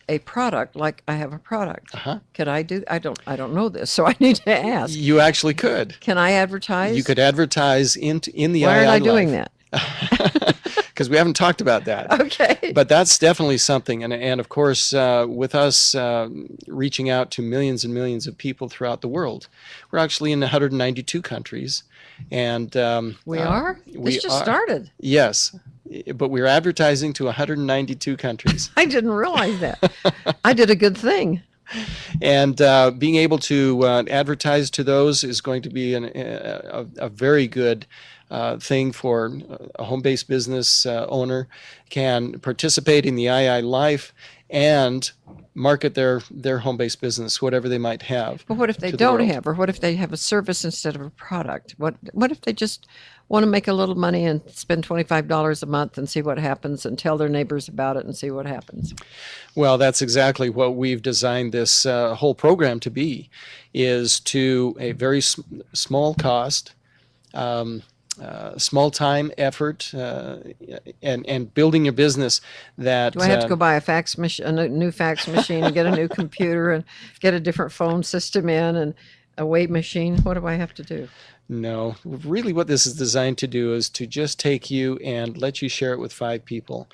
a product, like I have a product, Uh-huh. could I do? I don't know this, so I need to ask. You actually could. Can I You advertise? could advertise in the Why aren't II I doing Life. that? Because we haven't talked about that. Okay. But that's definitely something. And of course, with us reaching out to millions and millions of people throughout the world, we're actually in 192 countries. And We are? we This just are, started. yes, but we're advertising to 192 countries. I didn't realize that. I did a good thing. And being able to advertise to those is going to be a very good thing for a home-based business owner can participate in the II Life and market their home-based business, whatever they might have, But what if they to the don't world. have, or what if they have a service instead of a product? What if they just want to make a little money and spend $25 a month and see what happens and tell their neighbors about it and see what happens? Well, that's exactly what we've designed this whole program to be, is to a very small cost, small time effort, and building your business that Do I have to go buy a fax machine, a new fax machine, and get a new computer and get a different phone system in and a weight machine? What do I have to do? no, really what this is designed to do is to just take you and let you share it with 5 people.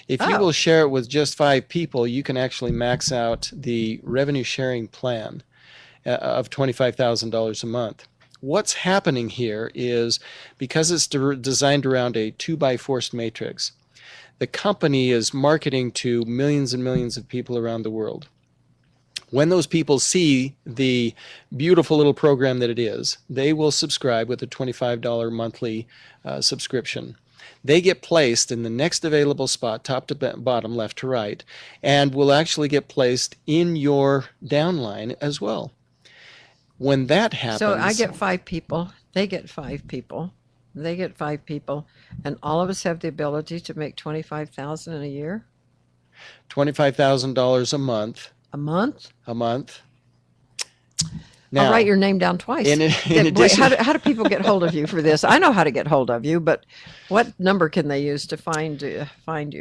If you Oh, will share it with just 5 people, you can actually max out the revenue sharing plan of $25,000 a month. What's happening here is because it's designed around a 2x4 matrix, the company is marketing to millions and millions of people around the world. When those people see the beautiful little program that it is, they will subscribe with a $25 monthly subscription. They get placed in the next available spot, top to bottom, left to right, and will actually get placed in your downline as well. When that so I happens, get 5 people, they get 5 people, they get 5 people, and all of us have the ability to make 25,000 in a year, $25,000 a month, a month. a month. I'll Now, write your name down twice. in Wait, addition, how do people get hold of you for this? I know how to get hold of you, but what number can they use to find you?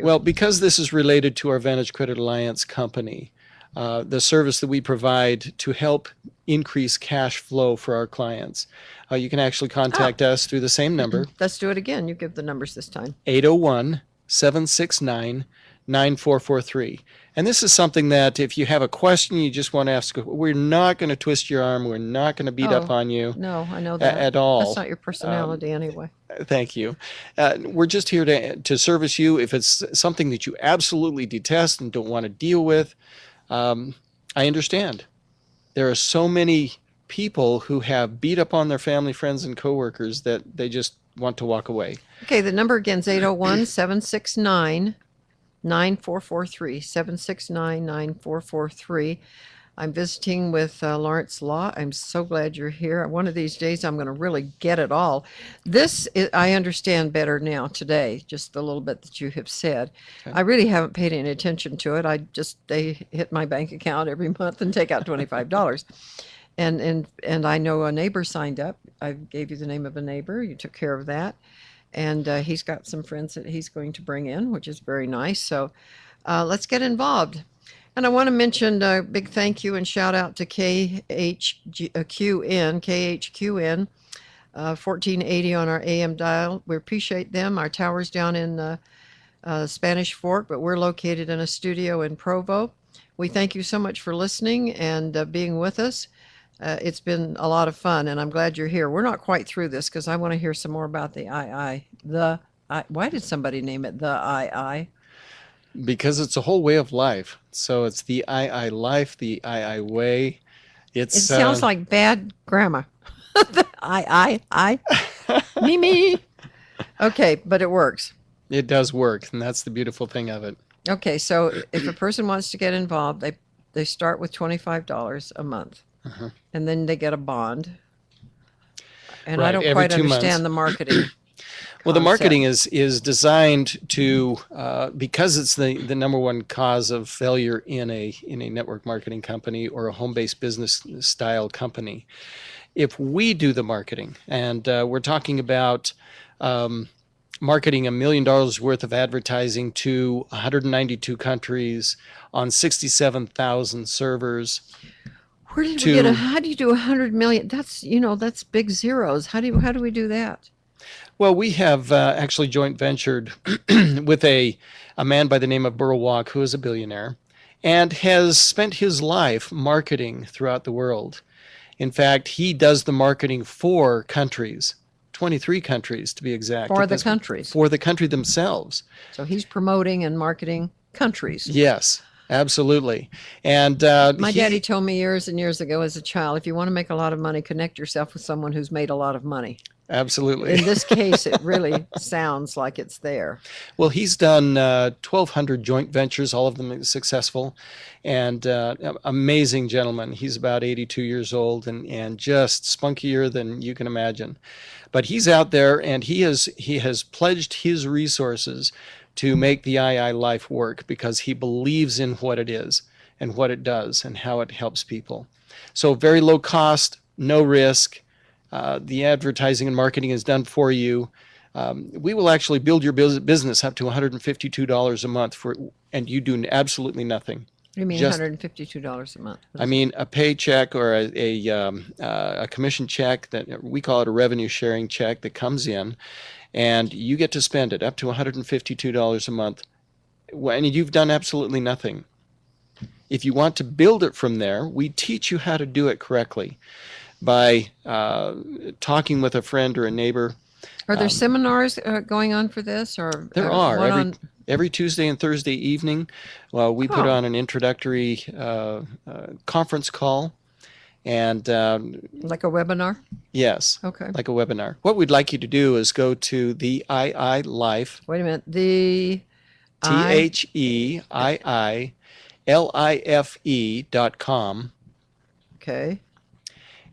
well, because this is related to our Vantage Credit Alliance company, the service that we provide to help increase cash flow for our clients, you can actually Oh, contact us through the same number, let's do it again. You give the numbers this time. 801 769 9443. And this is something that if you have a question you just want to ask, we're not going to twist your arm. We're not going to beat up Oh, on you no, I know that. at That's all. not your Um, personality anyway. Thank you. We're just here to service you. If it's something that you absolutely detest and don't want to deal with, I understand. There are so many people who have beat up on their family, friends, and coworkers that they just want to walk away. Okay, the number again is 801 769 9443. 769 9443. I'm visiting with Lawrence Law. I'm so glad you're here. One of these days, I'm going to really get it all. I understand better now today, just the little bit that you have said. Okay. I really haven't paid any attention to it. They hit my bank account every month and take out $25. And I know a neighbor signed up. I gave you the name of a neighbor. You took care of that. And he's got some friends that he's going to bring in, which is very nice. So let's get involved. And I want to mention a big thank you and shout out to KHQN 1480 on our AM dial. We appreciate them. Our tower's down in Spanish Fork, but we're located in a studio in Provo. We thank you so much for listening and being with us. It's been a lot of fun, and I'm glad you're here. We're not quite through this because I want to hear some more about the II. Why did somebody name it the II? Because it's a whole way of life. So it's the II life, the II way. It sounds like bad grammar. I. Me. Okay, but it works. It does work, and that's the beautiful thing of it. Okay, so if a person wants to get involved, they start with $25 a month, and then they get a bond. And I don't quite understand the marketing. Well, the marketing is designed to because it's the number one cause of failure in a network marketing company or a home-based business style company. If we do the marketing, and we're talking about marketing $1 million worth of advertising to 192 countries on 67,000 servers. How do you do 100 million? That's big zeros. How do we do that? Well, we have actually joint ventured with a man by the name of Burl Walk, who is a billionaire and has spent his life marketing throughout the world. In fact, he does the marketing for countries, 23 countries to be exact. For the countries. For the country themselves. So he's promoting and marketing countries. Yes, absolutely. And my daddy told me years and years ago as a child, if you want to make a lot of money, connect yourself with someone who's made a lot of money. Absolutely. In this case, it really sounds like it's there. Well, he's done 1,200 joint ventures, all of them successful, and amazing gentleman. He's about 82 years old and just spunkier than you can imagine. But he's out there, and he has pledged his resources to make the II life work because he believes in what it is and what it does and how it helps people. So very low cost, no risk. The advertising and marketing is done for you. We will actually build your business up to $152 a month and you do absolutely nothing. What do you mean $152 a month? I mean a paycheck or a commission check that we call it a revenue sharing check that comes in, and you get to spend it up to $152 a month, and you've done absolutely nothing. If you want to build it from there, we teach you how to do it correctly by talking with a friend or a neighbor. Are there seminars going on for this? Or there are. Every Tuesday and Thursday evening, we put on an introductory conference call. And like a webinar? Yes. Okay. Like a webinar. What we'd like you to do is go to the II Life. Wait a minute. The TheIILIFE.com. Okay.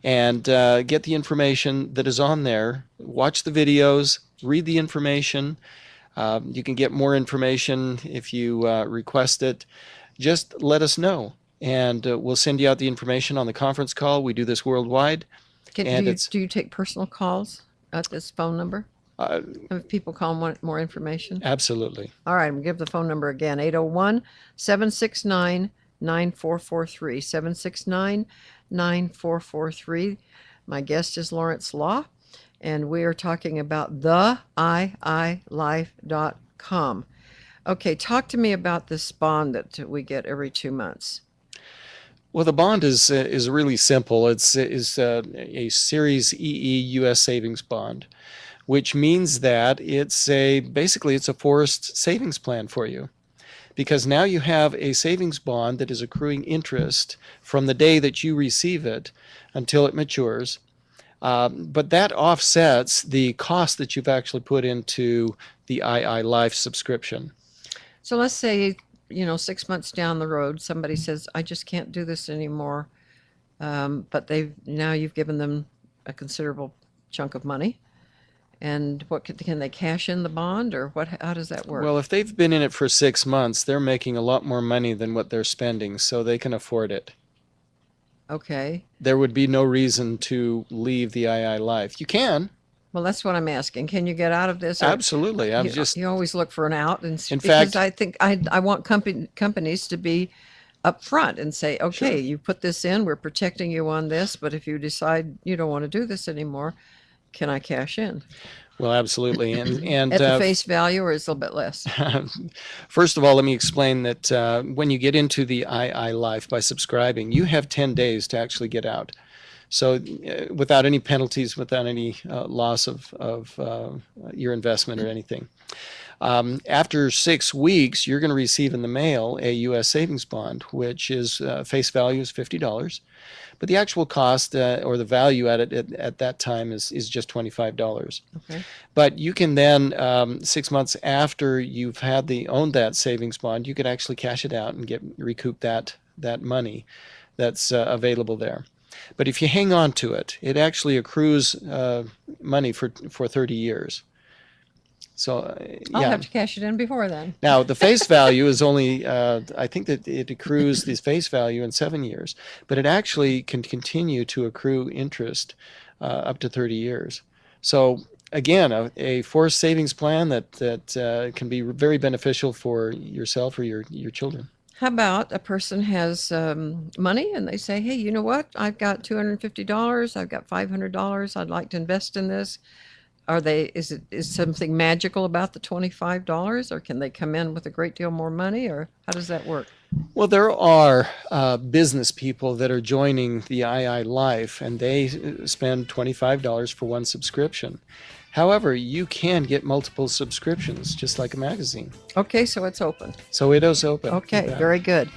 And get the information that is on there. Watch the videos, read the information. You can get more information if you request it. Just let us know, and we'll send you out the information on the conference call. We do this worldwide. Do you take personal calls at this phone number? If people call and want more information? Absolutely. All right, we'll give the phone number again, 801-769-9443, 769-9443. My guest is Lawrence Law, and we are talking about theiilife.com. Okay, talk to me about this bond that we get every 2 months. Well, the bond is really simple. It's a Series EE U.S. savings bond, which means that it's basically a forced savings plan for you. because now you have a savings bond that is accruing interest from the day that you receive it until it matures. But that offsets the cost that you've actually put into the II Life subscription. So let's say, 6 months down the road, somebody says, I just can't do this anymore. But now you've given them a considerable chunk of money. And what can they cash in the bond, or how does that work? Well, if they've been in it for 6 months, they're making a lot more money than what they're spending, so they can afford it. Okay. There would be no reason to leave the II Life. You can. Well, that's what I'm asking. Can you get out of this? Absolutely. You always look for an out, and In because fact, I think I want companies to be upfront and say, okay, sure. you put this in, we're protecting you on this, but if you decide you don't want to do this anymore, can I cash in Well, absolutely. And at the face value, or is it a little bit less? first of all, let me explain that when you get into the II Life by subscribing, you have 10 days to actually get out. So without any penalties, without any loss of your investment or anything. After 6 weeks, you're going to receive in the mail a U.S. savings bond, which is face value is $50. But the actual cost or the value at that time is just $25. Okay. But you can then, 6 months after you've owned that savings bond, you could actually cash it out and recoup that money that's available there. But if you hang on to it, it actually accrues money for 30 years. So I'll yeah. have to cash it in before then. Now the face value is only, I think that it accrues this face value in 7 years, but it actually can continue to accrue interest up to 30 years. So again, a forced savings plan that can be very beneficial for yourself or your children. How about a person has money and they say, hey, you know what? I've got $250. I've got $500. I'd like to invest in this. Is something magical about the $25, or can they come in with a great deal more money, or how does that work? Well, there are business people that are joining the II Life, and they spend $25 for one subscription. However, you can get multiple subscriptions, just like a magazine. Okay, so it's open. So it is open. Okay, very good.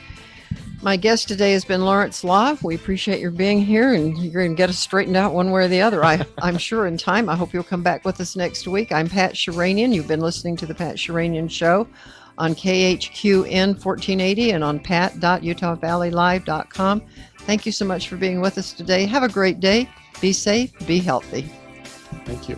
My guest today has been Lawrence Law. We appreciate your being here, and you're going to get us straightened out one way or the other, I'm sure, in time. I hope you'll come back with us next week. I'm Pat Sheranian. You've been listening to The Pat Sheranian Show on KHQN 1480 and on pat.utahvalleylive.com. Thank you so much for being with us today. Have a great day. Be safe. Be healthy. Thank you.